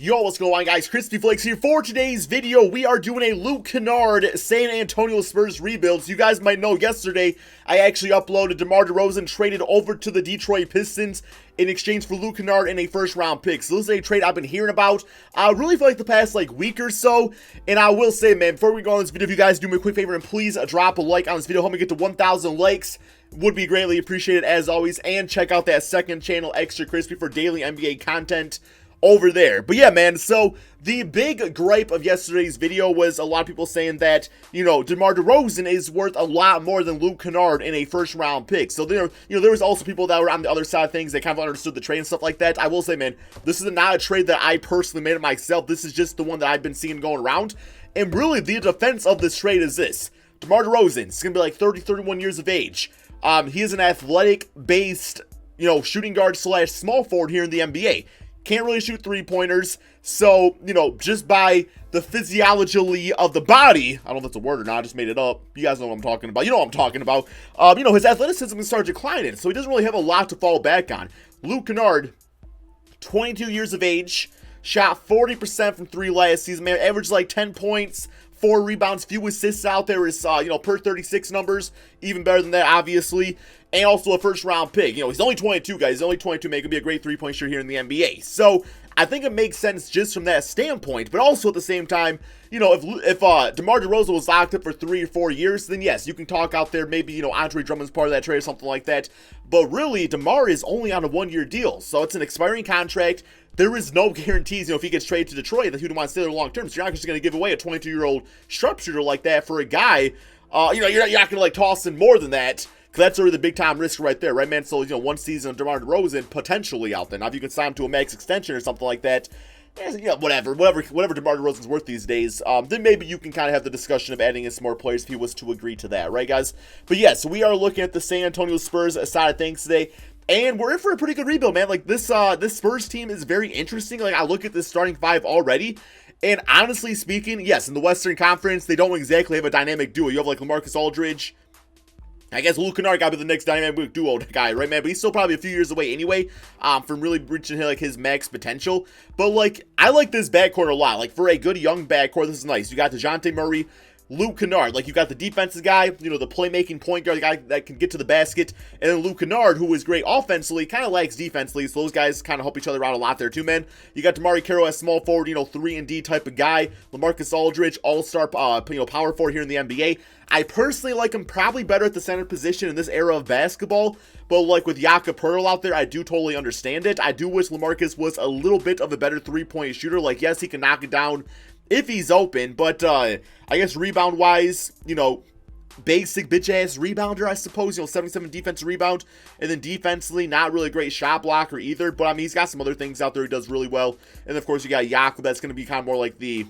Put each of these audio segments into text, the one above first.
Yo, what's going on, guys? KrispyFlakes here. For today's video, we are doing a Luke Kennard San Antonio Spurs rebuild. So you guys might know yesterday, I actually uploaded DeMar DeRozan traded over to the Detroit Pistons in exchange for Luke Kennard and a first-round pick. So this is a trade I've been hearing about really for like the past week or so. And I will say, man, before we go on this video, if you guys do me a quick favor and please drop a like on this video, help me get to 1,000 likes. Would be greatly appreciated as always. And check out that second channel, Extra Crispy, for daily NBA content over there. But yeah, man, so the big gripe of yesterday's video was a lot of people saying that, you know, DeMar DeRozan is worth a lot more than Luke Kennard in a first-round pick. So there, there was also people that were on the other side of things that kind of understood the trade and stuff like that. I will say, man, this is not a trade that I personally made it myself. This is just the one that I've been seeing going around. And really, the defense of this trade is this. DeMar DeRozan is going to be like 30, 31 years of age. He is an athletic-based, shooting guard / small forward here in the NBA. Can't really shoot three-pointers, so, just by the physiology of the body, I don't know if that's a word or not, I just made it up. You guys know what I'm talking about. You know what I'm talking about. His athleticism can start declining, so he doesn't really have a lot to fall back on. Luke Kennard, 22 years of age, shot 40% from three last season, man, averaged like 10 points, 4 rebounds, few assists out there is, per 36 numbers, even better than that, obviously. And also a first-round pick. He's only 22, guys. He's only 22, man. He could be a great three-point shooter here in the NBA. So, I think it makes sense just from that standpoint. But also at the same time, if DeMar DeRozan was locked up for 3 or 4 years, then yes, you can talk out there. Maybe, Andre Drummond's part of that trade or something like that. But really, DeMar is only on a 1-year deal. So, it's an expiring contract. There is no guarantees, if he gets traded to Detroit, that he would want to stay there long term. So, you're not just going to give away a 22-year-old sharpshooter like that for a guy. You're not going to, toss in more than that. Because that's already the big-time risk right there, right, man? So, 1 season of DeMar DeRozan potentially out there. Now, if you can sign him to a max extension or something like that, whatever DeMar DeRozan's worth these days, then maybe you can kind of have the discussion of adding in some more players if he was to agree to that, right, guys? But, yeah, so we are looking at the San Antonio Spurs side of things today. And we're in for a pretty good rebuild, man. This Spurs team is very interesting. I look at this starting 5 already. And honestly speaking, yes, in the Western Conference, they don't exactly have a dynamic duo. You have, LaMarcus Aldridge. I guess Luke Kennard got to be the next dynamic duo guy, right, man? But he's still probably a few years away anyway from really reaching, his max potential. But, I like this backcourt a lot. For a good young backcourt, this is nice. You got DeJounte Murray, Luke Kennard. You got the defensive guy, the playmaking point guard, the guy that can get to the basket. And then Luke Kennard, who is great offensively, kind of lacks defensively. So those guys kind of help each other out a lot there too, man. You got DeMar Carroll as small forward, 3-and-D type of guy. LaMarcus Aldridge, all-star, power forward here in the NBA. I personally like him probably better at the center position in this era of basketball. But with Jakob Poeltl out there, I do totally understand it. I do wish LaMarcus was a little bit of a better three-point shooter. Yes, he can knock it down if he's open, but I guess rebound-wise, basic bitch-ass rebounder, I suppose, 77 defensive rebound, and then defensively, not really a great shot blocker either, but, he's got some other things out there he does really well, and of course, you got Jakob, that's going to be kind of more like the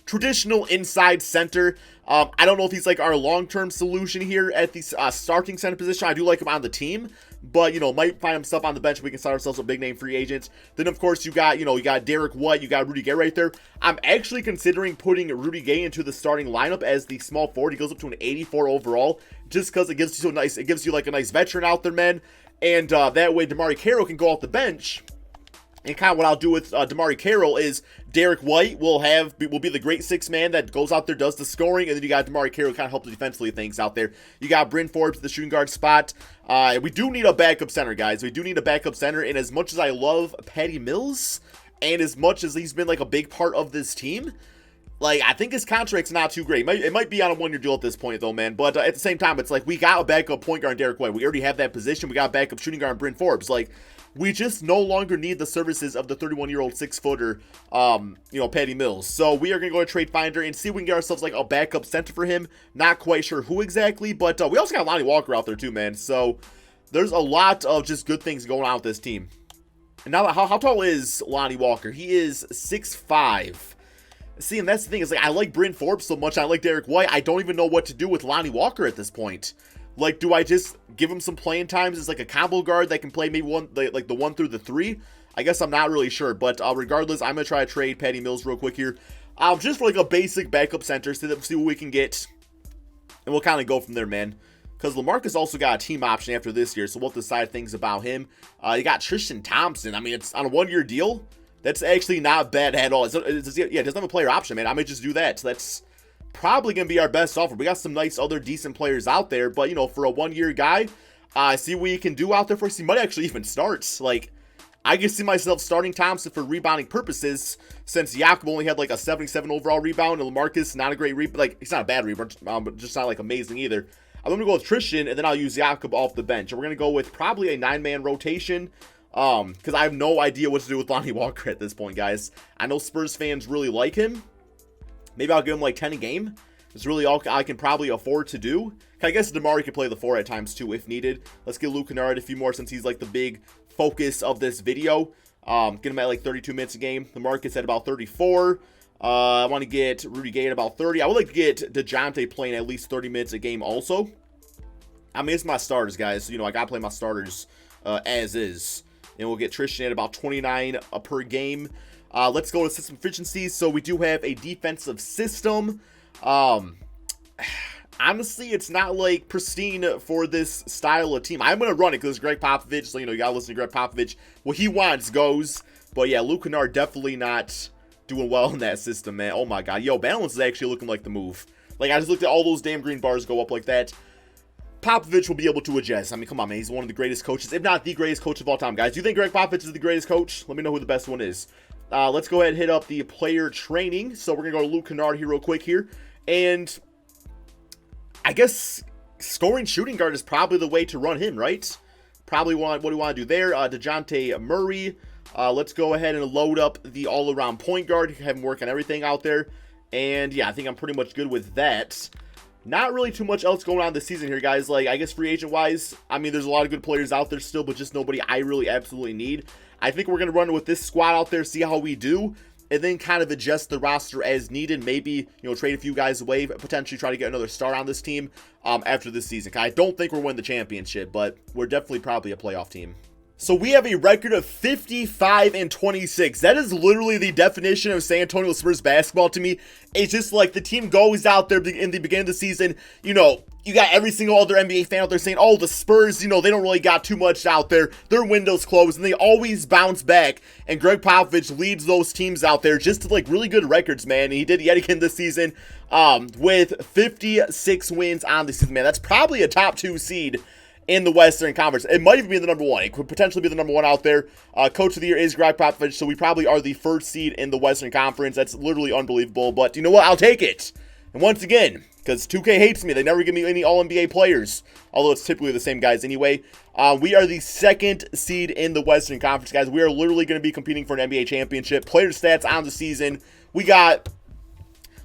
traditional inside center. I don't know if he's our long-term solution here at the starting center position. I do like him on the team, but, might find himself on the bench. We can start ourselves a big-name free agent. Then, of course, you got, you got Derek White, you got Rudy Gay right there. I'm actually considering putting Rudy Gay into the starting lineup as the small forward. He goes up to an 84 overall, just because it gives you a nice veteran out there, man. And that way, DeMar Carroll can go off the bench. And kind of what I'll do with DeMar Carroll is Derek White will be the great 6 man that goes out there, does the scoring, and then you got DeMar Carroll kind of help the defensively things out there. You got Bryn Forbes, the shooting guard spot. We do need a backup center, guys. We do need a backup center, and as much as I love Patty Mills, and as much as he's been a big part of this team, I think his contract's not too great. It might be on a 1-year deal at this point, though, man. But at the same time, it's we got a backup point guard in Derek White. We already have that position. We got a backup shooting guard in Bryn Forbes. We just no longer need the services of the 31-year-old 6-footer, Patty Mills. So we are going to go to Trade Finder and see if we can get ourselves a backup center for him. Not quite sure who exactly, but we also got Lonnie Walker out there too, man. So there's a lot of just good things going on with this team. And now, how tall is Lonnie Walker? He is 6'5". See, and that's the thing is I like Bryn Forbes so much. I like Derek White. I don't even know what to do with Lonnie Walker at this point. Do I just give him some playing times as a combo guard that can play maybe the 1 through the 3? I guess I'm not really sure, but regardless, I'm going to try to trade Patty Mills real quick here. Just for a basic backup center, see what we can get, and we'll kind of go from there, man. Because LaMarcus also got a team option after this year, so we'll decide things about him. You got Tristan Thompson. I mean, it's on a 1-year deal. That's actually not bad at all. Yeah, it doesn't have a player option, man. I might just do that. So that's probably going to be our best offer. We got some nice other decent players out there, but, you know, for a one-year guy, see what he can do out there for us. He might actually even start. Like, I can see myself starting Thompson for rebounding purposes, since Jakob only had like a 77 overall rebound, and LaMarcus, not a great rebound. Like, he's not a bad rebound, but just not like amazing either. I'm going to go with Tristan, and then I'll use Jakob off the bench. And we're going to go with probably a 9-man rotation, because I have no idea what to do with Lonnie Walker at this point, guys. I know Spurs fans really like him. Maybe I'll give him like 10 a game. It's really all I can probably afford to do. I guess DeMar could play the 4 at times too if needed. Let's get Luke Kennard a few more, since he's like the big focus of this video. Get him at like 32 minutes a game. DeMarcus at about 34. I want to get Rudy Gay at about 30. I would like to get DeJounte playing at least 30 minutes a game also. I mean, it's my starters, guys. So, you know, I got to play my starters as is. And we'll get Tristan at about 29 per game. Let's go to system efficiency. So we do have a defensive system. Honestly, it's not like pristine for this style of team. I'm going to run it because Greg Popovich, so, you know, you got to listen to Greg Popovich. What he wants goes. But yeah, Luke Kennard definitely not doing well in that system, man. Oh my God. Yo, balance is actually looking like the move. Like, I just looked at all those damn green bars go up like that. Popovich will be able to adjust. I mean, come on, man. He's one of the greatest coaches, if not the greatest coach of all time, guys. Do you think Greg Popovich is the greatest coach? Let me know who the best one is. Let's go ahead and hit up the player training. So we're going to go to Luke Kennard here real quick here. And I guess scoring shooting guard is probably the way to run him, right? Probably what do we want to do there? DeJounte Murray. Let's go ahead and load up the all-around point guard. Have him work on everything out there. And yeah, I think I'm pretty much good with that. Not really too much else going on this season here, guys. Like, I guess free agent-wise, I mean, there's a lot of good players out there still, but just nobody I really absolutely need. I think we're going to run with this squad out there, see how we do, and then kind of adjust the roster as needed. Maybe, you know, trade a few guys away, potentially try to get another star on this team after this season. I don't think we're winning the championship, but we're definitely probably a playoff team. So we have a record of 55-26. That is literally the definition of San Antonio Spurs basketball to me. It's just like the team goes out there in the beginning of the season, you know, you got every single other NBA fan out there saying, oh, the Spurs, you know, they don't really got too much out there. Their window's closed, and they always bounce back. And Greg Popovich leads those teams out there just to, like, really good records, man. And he did yet again this season with 56 wins on the season, man. That's probably a top 2 seed in the Western Conference. It might even be the number 1. It could potentially be the number 1 out there. Coach of the year is Greg Popovich, so we probably are the 1st seed in the Western Conference. That's literally unbelievable, but you know what? I'll take it. And once again, because 2K hates me, they never give me any All-NBA players, although it's typically the same guys anyway. We are the 2nd seed in the Western Conference, guys. We are literally going to be competing for an NBA championship. Player stats on the season. We got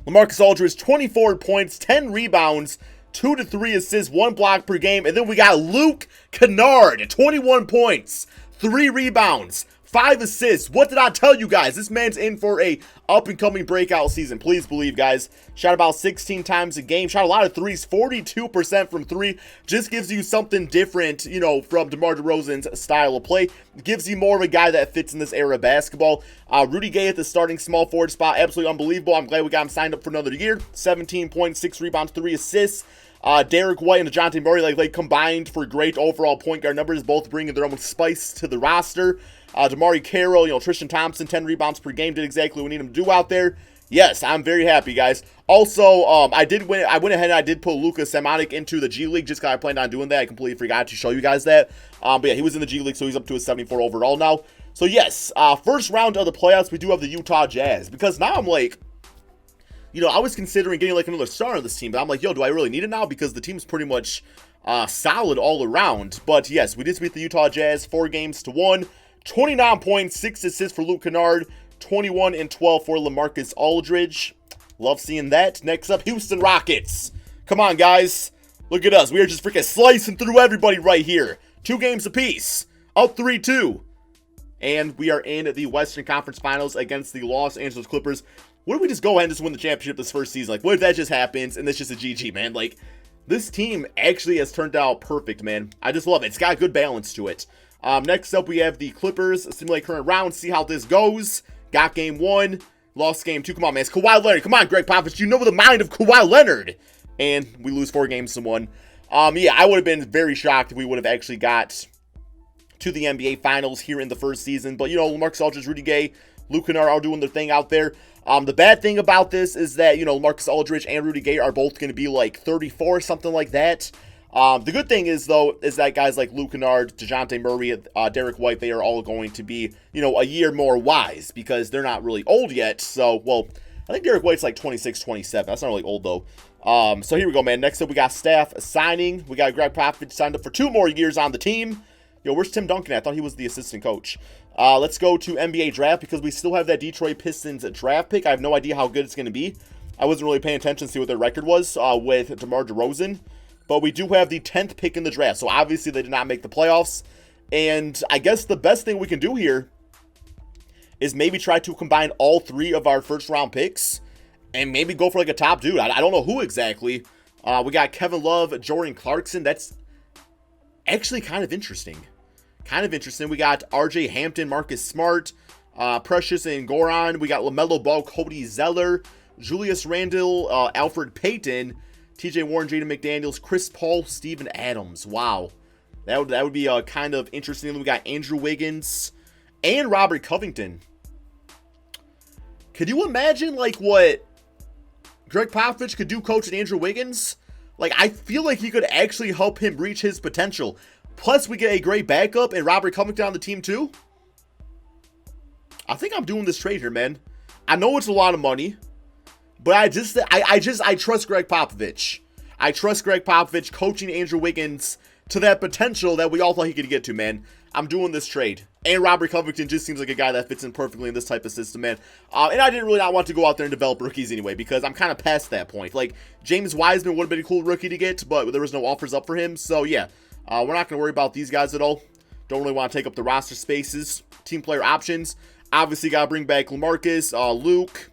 LaMarcus Aldridge, 24 points, 10 rebounds, 2 to 3 assists, 1 block per game. And then we got Luke Kennard, 21 points, 3 rebounds, 5 assists. What did I tell you guys? This man's in for a up-and-coming breakout season. Please believe, guys. Shot about 16 times a game. Shot a lot of threes, 42% from 3. Just gives you something different, you know, from DeMar DeRozan's style of play. Gives you more of a guy that fits in this era of basketball. Rudy Gay at the starting small forward spot. Absolutely unbelievable. I'm glad we got him signed up for another year. 17 points, 6 rebounds, 3 assists. Derek White and DeJounte Murray, like combined for great overall point guard numbers, both bringing their own spice to the roster. Damari Carroll, you know, Tristan Thompson, 10 rebounds per game, did exactly what we need him to do out there. Yes, I'm very happy, guys. Also, I went ahead and I did put Lucas Samanic into the G League just because I planned on doing that. I completely forgot to show you guys that. But yeah, he was in the G League, so he's up to a 74 overall now. So yes, first round of the playoffs, we do have the Utah Jazz, because now I'm like, you know, I was considering getting like another star on this team, but I'm like, yo, do I really need it now? Because the team's pretty much solid all around. But yes, we did beat the Utah Jazz 4-1. 29 points, 6 assists for Luke Kennard, 21 and 12 for LaMarcus Aldridge. Love seeing that. Next up, Houston Rockets. Come on, guys. Look at us. We are just freaking slicing through everybody right here. 2 games apiece. Up 3-2. And we are in the Western Conference Finals against the Los Angeles Clippers. What if we just go ahead and just win the championship this first season? Like, what if that just happens and it's just a GG, man? Like, this team actually has turned out perfect, man. I just love it. It's got good balance to it. Next up, we have the Clippers. Simulate current round. See how this goes. Got game 1. Lost game 2. Come on, man. It's Kawhi Leonard. Come on, Greg Popovich. You know the mind of Kawhi Leonard. And we lose 4 games to 1. Yeah, I would have been very shocked if we would have actually got to the NBA Finals here in the first season. But, you know, LaMarcus Aldridge, Rudy Gay, Luke Kennard are doing their thing out there. The bad thing about this is that, you know, Marcus Aldridge and Rudy Gay are both going to be like 34, something like that. The good thing is, though, is that guys like Luke Kennard, DeJounte Murray, Derek White, they are all going to be, you know, a year more wise because they're not really old yet. So, well, I think Derek White's like 26, 27. That's not really old, though. So here we go, man. Next up, we got staff signing. We got Greg Popovich signed up for 2 more years on the team. Yo, where's Tim Duncan at? I thought he was the assistant coach. Let's go to NBA draft because we still have that Detroit Pistons draft pick. I have no idea how good it's going to be. I wasn't really paying attention to see what their record was with DeMar DeRozan. But we do have the 10th pick in the draft. So obviously they did not make the playoffs. And I guess the best thing we can do here is maybe try to combine all 3 of our first round picks and maybe go for like a top dude. I don't know who exactly. We got Kevin Love, Jordan Clarkson. That's actually kind of interesting. We got RJ Hampton, Marcus Smart, Precious and Goran. We got LaMelo Ball, Cody Zeller, Julius Randle, Alfred Payton, TJ Warren, Jaden McDaniels, Chris Paul, Steven Adams. Wow. That would be kind of interesting. Then we got Andrew Wiggins and Robert Covington. Could you imagine like what Greg Popovich could do coaching Andrew Wiggins? Like, I feel like he could actually help him reach his potential. Plus, we get a great backup and Robert Covington on the team too. I think I'm doing this trade here, man. I know it's a lot of money, but I trust Greg Popovich. I trust Greg Popovich coaching Andrew Wiggins to that potential that we all thought he could get to, man. I'm doing this trade. And Robert Covington just seems like a guy that fits in perfectly in this type of system, man. And I didn't really not want to go out there and develop rookies anyway, because I'm kind of past that point. Like, James Wiseman would have been a cool rookie to get, but there was no offers up for him. So, yeah, we're not going to worry about these guys at all. Don't really want to take up the roster spaces. Team player options. Obviously, got to bring back LaMarcus, Luke,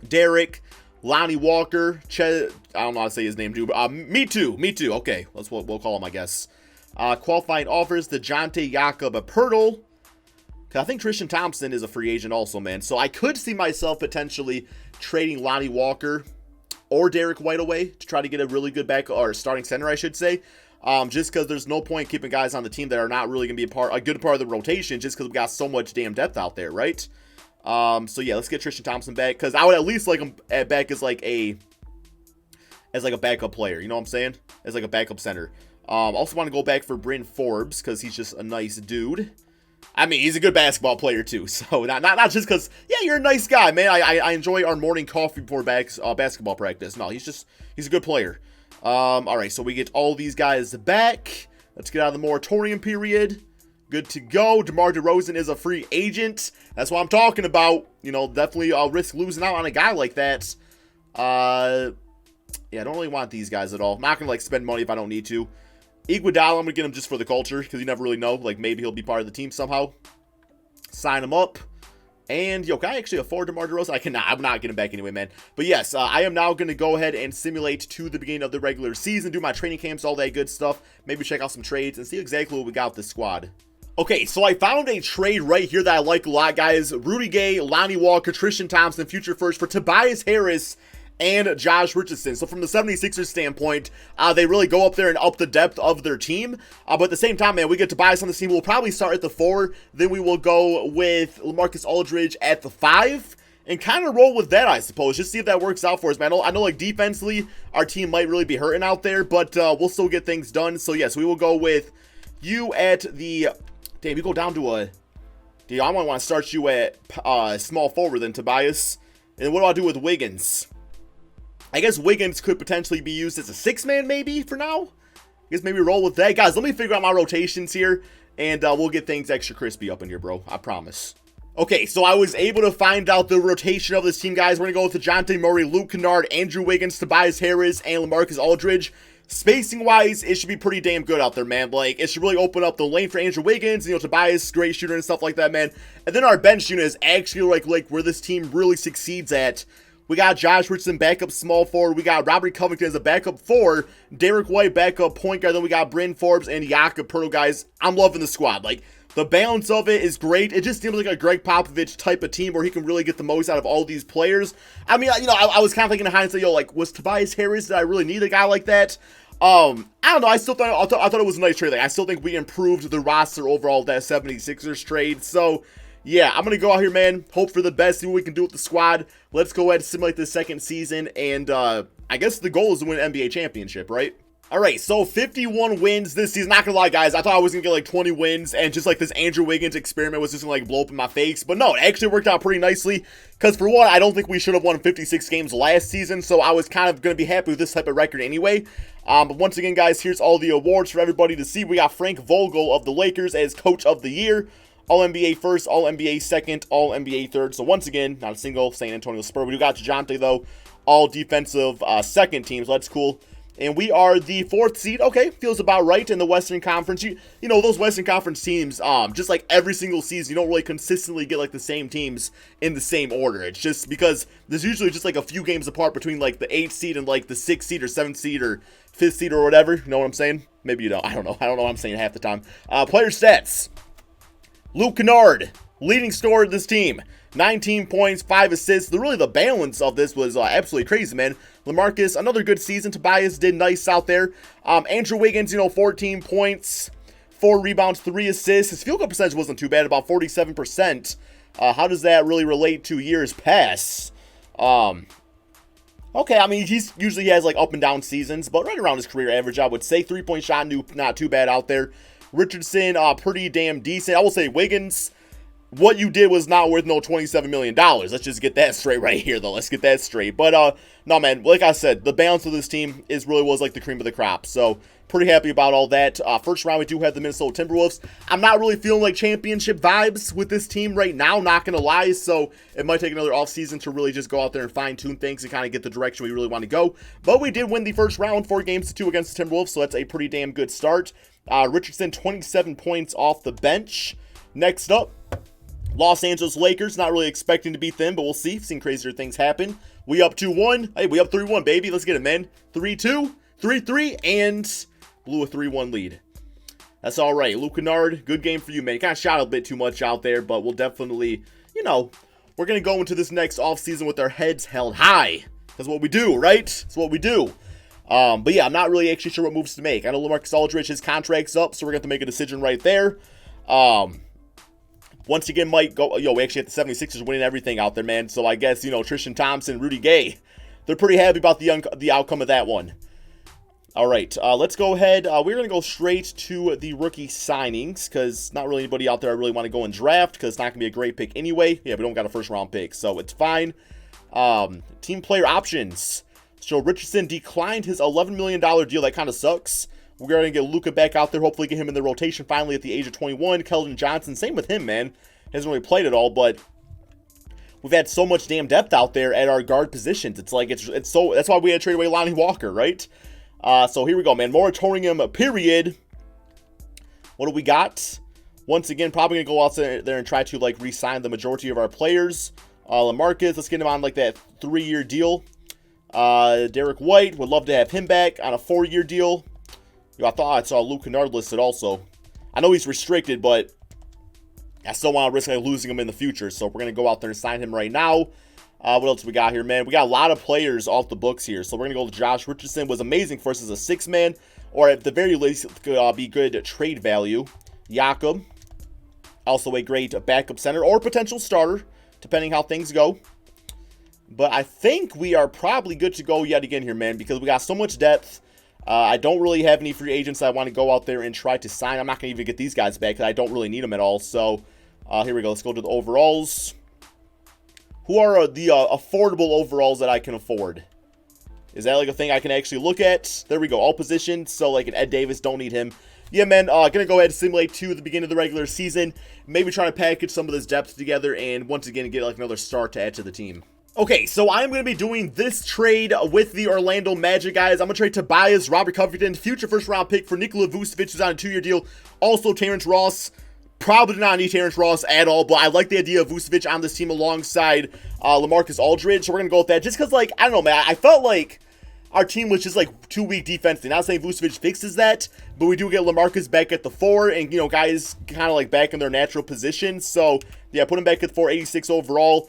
Derek, Lonnie Walker, I don't know how to say his name, dude. Me too. Okay, that's what we'll call him, I guess. Qualifying offers, DeJounte Jakob Poeltl. I think Tristan Thompson is a free agent also, man. So I could see myself potentially trading Lonnie Walker or Derek White away to try to get a really good back or starting center, I should say. Just because there's no point keeping guys on the team that are not really going to be a good part of the rotation just because we got so much damn depth out there, right? So yeah, let's get Tristan Thompson back because I would at least like him back as like a backup player. You know what I'm saying? As like a backup center. Also want to go back for Bryn Forbes because he's just a nice dude. I mean, he's a good basketball player too. So not just because, yeah, you're a nice guy, man. I enjoy our morning coffee before basketball practice. No, he's a good player. All right, so we get all these guys back. Let's get out of the moratorium period. Good to go. DeMar DeRozan is a free agent. That's what I'm talking about. You know, definitely I'll risk losing out on a guy like that. Yeah, I don't really want these guys at all. I'm not going to, like, spend money if I don't need to. Iguodala, I'm going to get him just for the culture because you never really know. Like, maybe he'll be part of the team somehow. Sign him up. And, yo, can I actually afford DeMar DeRozan? I cannot. I'm not getting him back anyway, man. But, yes, I am now going to go ahead and simulate to the beginning of the regular season, do my training camps, all that good stuff. Maybe check out some trades and see exactly what we got with this squad. Okay, so I found a trade right here that I like a lot, guys. Rudy Gay, Lonnie Walker, Tristan Thompson, future first for Tobias Harris and Josh Richardson. So from the 76ers standpoint, they really go up there and up the depth of their team. But at the same time, man, we get Tobias on the team. We'll probably start at the 4. Then we will go with LaMarcus Aldridge at the 5. And kind of roll with that, I suppose. Just see if that works out for us, man. I know like, defensively, our team might really be hurting out there. But we'll still get things done. So, yes, we will go with you at the... Damn, you go down to a... Dude, I might want to start you at small forward then, Tobias. And what do I do with Wiggins? I guess Wiggins could potentially be used as a 6-man maybe for now. I guess maybe roll with that. Guys, let me figure out my rotations here. And we'll get things extra crispy up in here, bro. I promise. Okay, so I was able to find out the rotation of this team, guys. We're going to go with DeJounte Murray, Luke Kennard, Andrew Wiggins, Tobias Harris, and LaMarcus Aldridge. Spacing-wise, it should be pretty damn good out there, man. Like, it should really open up the lane for Andrew Wiggins. You know, Tobias, great shooter and stuff like that, man. And then our bench unit is actually, like where this team really succeeds at. We got Josh Richardson, backup small forward. We got Robert Covington as a backup 4. Derek White, backup point guard. Then we got Bryn Forbes and Jakob Poeltl, guys. I'm loving the squad. Like, the balance of it is great. It just seems like a Greg Popovich type of team where he can really get the most out of all these players. I mean, you know, I was kind of thinking in hindsight, yo, like, was Tobias Harris, did I really need a guy like that? I don't know. I thought it was a nice trade. Like, I still think we improved the roster overall of that 76ers trade. So, yeah, I'm going to go out here, man. Hope for the best. See what we can do with the squad. Let's go ahead and simulate the second season. And I guess the goal is to win an NBA championship, right? All right, so 51 wins this season. Not gonna lie, guys, I thought I was gonna get like 20 wins and just like this Andrew Wiggins experiment was just gonna like blow up in my face. But no, it actually worked out pretty nicely. Because for one, I don't think we should have won 56 games last season. So I was kind of gonna be happy with this type of record anyway. But once again, guys, here's all the awards for everybody to see. We got Frank Vogel of the Lakers as Coach of the Year. All-NBA first, All-NBA second, All-NBA third. So once again, not a single San Antonio Spurs. We do got DeJounte, though. All-defensive second team, so that's cool. And we are the 4th seed. Okay, feels about right in the Western Conference. You know, those Western Conference teams, just like every single season, you don't really consistently get like the same teams in the same order. It's just because there's usually just like a few games apart between like the 8th seed and like the 6th seed or 7th seed or 5th seed or whatever. You know what I'm saying? Maybe you don't. I don't know. I don't know what I'm saying half the time. Player stats. Luke Kennard, leading scorer of this team. 19 points, 5 assists. Really, the balance of this was absolutely crazy, man. LaMarcus, another good season. Tobias did nice out there. Andrew Wiggins, 14 points, 4 rebounds, 3 assists. His field goal percentage wasn't too bad, about 47%. How does that really relate to years past? Okay, I mean, he usually has like up and down seasons, but right around his career average, I would say. 3-point shot, not too bad out there. Richardson, pretty damn decent. I will say Wiggins, what you did was not worth no $27 million. Let's just get that straight right here, though. Let's get that straight. But, no, man, like I said, the balance of this team really was like the cream of the crop. So, pretty happy about all that. First round, we do have the Minnesota Timberwolves. I'm not really feeling like championship vibes with this team right now, not going to lie. So, it might take another offseason to really just go out there and fine-tune things and kind of get the direction we really want to go. But we did win the first round, 4-2 against the Timberwolves, so that's a pretty damn good start. Richardson, 27 points off the bench. Next up, Los Angeles Lakers, not really expecting to beat them, but we'll see. Seen crazier things happen. We up 2-1. Hey, we up 3-1, baby. Let's get it, man. 3-2, 3-3, and blew a 3-1 lead. That's all right. Luke Kennard, good game for you, man. You kind of shot a bit too much out there, but we'll definitely, we're going to go into this next offseason with our heads held high. That's what we do, right? That's what we do. But yeah, I'm not really actually sure what moves to make. I know LaMarcus Aldridge, his contract's up, so we're going to have to make a decision right there. Once again, might go, we actually have the 76ers winning everything out there, man. So I guess, Tristan Thompson, Rudy Gay, they're pretty happy about the outcome of that one. All right, let's go ahead. We're going to go straight to the rookie signings because not really anybody out there I really want to go and draft because it's not going to be a great pick anyway. Yeah, we don't got a first-round pick, so it's fine. Team player options. So Richardson declined his $11 million deal. That kind of sucks. We're going to get Luka back out there. Hopefully get him in the rotation finally at the age of 21. Keldon Johnson, same with him, man. Hasn't really played at all, but we've had so much damn depth out there at our guard positions. It's like, it's so, that's why we had to trade away Lonnie Walker, right? So here we go, man. Moratorium period. What do we got? Once again, probably going to go out there and try to, like, re-sign the majority of our players. LaMarcus, let's get him on, like, that 3-year deal. Derek White, would love to have him back on a 4-year deal. I thought I saw Luke Kennard listed also. I know he's restricted, but I still want to risk like, losing him in the future. So we're going to go out there and sign him right now. What else we got here, man? We got a lot of players off the books here. So we're going to go to Josh Richardson. Was amazing for us as a 6-man. Or at the very least, could be good trade value. Jakob. Also a great backup center or potential starter, depending how things go. But I think we are probably good to go yet again here, man, because we got so much depth. I don't really have any free agents I want to go out there and try to sign. I'm not going to even get these guys back because I don't really need them at all. So, here we go. Let's go to the overalls. Who are the affordable overalls that I can afford? Is that like a thing I can actually look at? There we go. All positions. So, like an Ed Davis, don't need him. Yeah, man, going to go ahead and simulate 2 at the beginning of the regular season. Maybe try to package some of this depth together and once again get like another star to add to the team. Okay, so I'm going to be doing this trade with the Orlando Magic, guys. I'm going to trade Tobias, Robert Covington, future first-round pick for Nikola Vucevic, who's on a 2-year deal. Also, Terrence Ross. Probably not need Terrence Ross at all, but I like the idea of Vucevic on this team alongside LaMarcus Aldridge. So we're going to go with that just because, like, I don't know, man. I felt like our team was just, like, too weak defensively. Not saying Vucevic fixes that, but we do get LaMarcus back at the 4 and, guys kind of, like, back in their natural position. So, yeah, put him back at 4, 86 overall.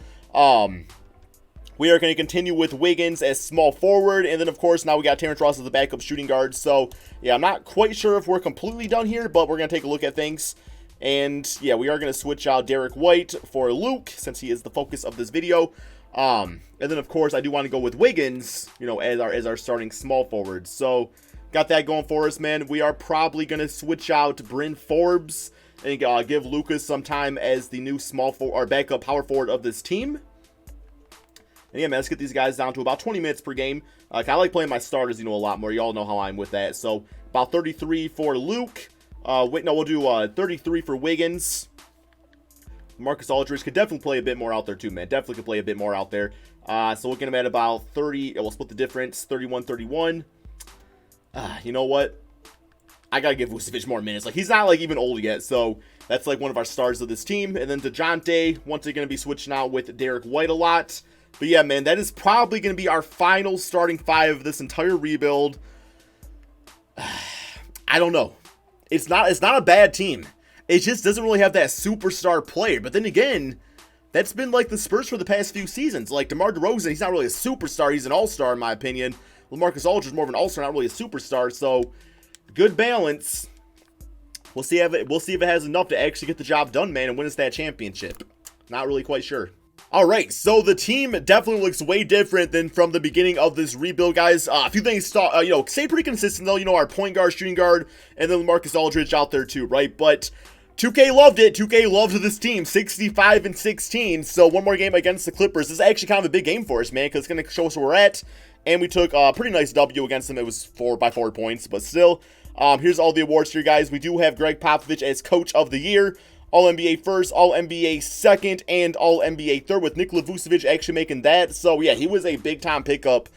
We are going to continue with Wiggins as small forward. And then, of course, now we got Terrence Ross as the backup shooting guard. So, yeah, I'm not quite sure if we're completely done here, but we're going to take a look at things. And yeah, we are going to switch out Derek White for Luke, since he is the focus of this video. And then, of course, I do want to go with Wiggins, you know, as our starting small forward. So, got that going for us, man. We are probably going to switch out Bryn Forbes and give Lucas some time as the new small forward, or backup power forward of this team. And yeah, man, let's get these guys down to about 20 minutes per game. I like playing my starters, you know, a lot more. You all know how I'm with that. So, about 33 for Luke. We'll do 33 for Wiggins. Marcus Aldridge could definitely play a bit more out there too, man. Definitely could play a bit more out there. So looking at him at about 30. We'll split the difference. 31-31. You know what? I gotta give Vucevic more minutes. Like, he's not like even old yet, so that's like one of our stars of this team. And then DeJounte, once again, gonna be switching out with Derek White a lot. But yeah, man, that is probably gonna be our final starting five of this entire rebuild. I don't know. It's not a bad team. It just doesn't really have that superstar player. But then again, that's been like the Spurs for the past few seasons. Like DeMar DeRozan, he's not really a superstar. He's an all-star in my opinion. LaMarcus Aldridge is more of an all-star, not really a superstar. So, good balance. We'll see if it has enough to actually get the job done, man, and win us that championship. Not really quite sure. All right, so the team definitely looks way different than from the beginning of this rebuild, guys. A few things, stay pretty consistent, though. You know, our point guard, shooting guard, and then LaMarcus Aldridge out there, too, right? But 2K loved it. 2K loved this team, 65-16. So one more game against the Clippers. This is actually kind of a big game for us, man, because it's going to show us where we're at. And we took a pretty nice W against them. It was 4 points, but still. Here's all the awards here, guys. We do have Greg Popovich as Coach of the Year. All-NBA first, All-NBA second, and All-NBA third, with Nikola Vucevic actually making that. So, yeah, he was a big-time pickup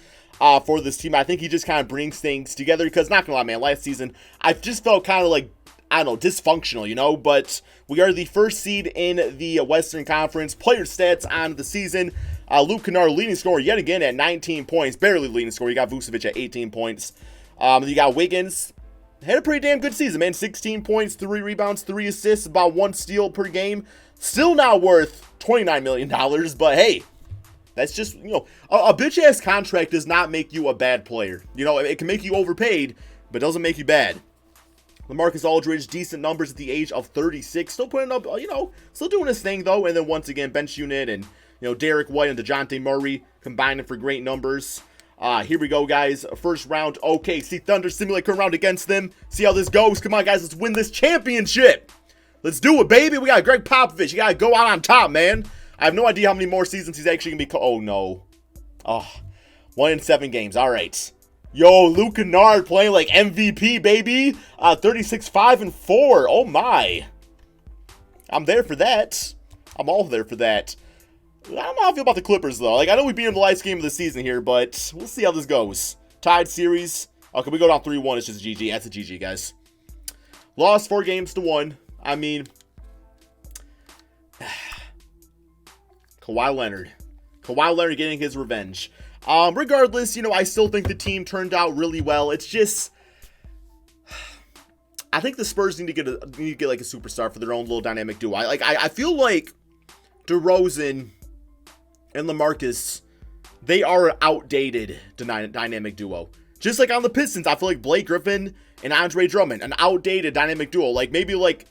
for this team. I think he just kind of brings things together because, not gonna lie, man, last season, I just felt kind of like, I don't know, dysfunctional, you know? But we are the first seed in the Western Conference. Player stats on the season. Luke Kennard, leading scorer yet again at 19 points. Barely leading scorer. You got Vucevic at 18 points. You got Wiggins. Had a pretty damn good season, man. 16 points, 3 rebounds, 3 assists, about 1 steal per game. Still not worth $29 million, but hey, that's just, you know, a bitch-ass contract does not make you a bad player. You know, it can make you overpaid, but doesn't make you bad. LaMarcus Aldridge, decent numbers at the age of 36. Still putting up, you know, still doing his thing, though. And then once again, bench unit and, you know, Derek White and DeJounte Murray combining for great numbers. Here we go, guys. First round, OKC Thunder simulate current round against them. See how this goes. Come on, guys. Let's win this championship. Let's do it, baby. We got Greg Popovich. You got to go out on top, man. I have no idea how many more seasons he's actually going to be. Oh, no. Oh, 1 in 7 games. All right. Yo, Luke Kennard playing like MVP, baby. 36-5-4. Oh, my. I'm there for that. I'm all there for that. I don't know how I feel about the Clippers, though. Like, I know we beat them the last game of the season here, but we'll see how this goes. Tied series. Okay, we go down 3-1. It's just GG. That's a GG, guys. Lost 4-1. I mean, Kawhi Leonard. Kawhi Leonard getting his revenge. Regardless, you know, I still think the team turned out really well. It's just, I think the Spurs need to get like a superstar for their own little dynamic duo. I feel like DeRozan and LaMarcus, they are an outdated dynamic duo. Just like on the Pistons, I feel like Blake Griffin and Andre Drummond, an outdated dynamic duo. Like maybe like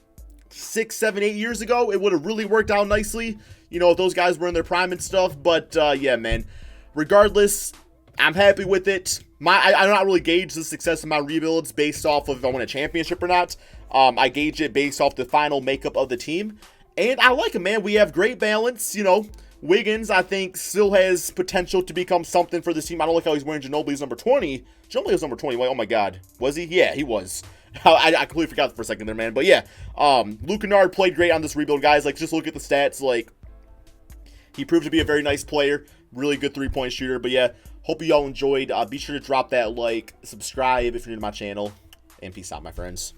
6, 7, 8 years ago, it would have really worked out nicely, you know, if those guys were in their prime and stuff. But yeah, man, regardless, I'm happy with it. I do not really gauge the success of my rebuilds based off of if I win a championship or not. I gauge it based off the final makeup of the team. And I like it, man. We have great balance, you know. Wiggins, I think, still has potential to become something for this team. I don't like how he's wearing Ginobili's number 20. Ginobili was number 20. Wait, oh, my God. Was he? Yeah, he was. I completely forgot for a second there, man. But, yeah, Luke Kennard played great on this rebuild, guys. Like, just look at the stats. Like, he proved to be a very nice player. Really good three-point shooter. But, yeah, hope you all enjoyed. Be sure to drop that like, subscribe if you're new to my channel. And peace out, my friends.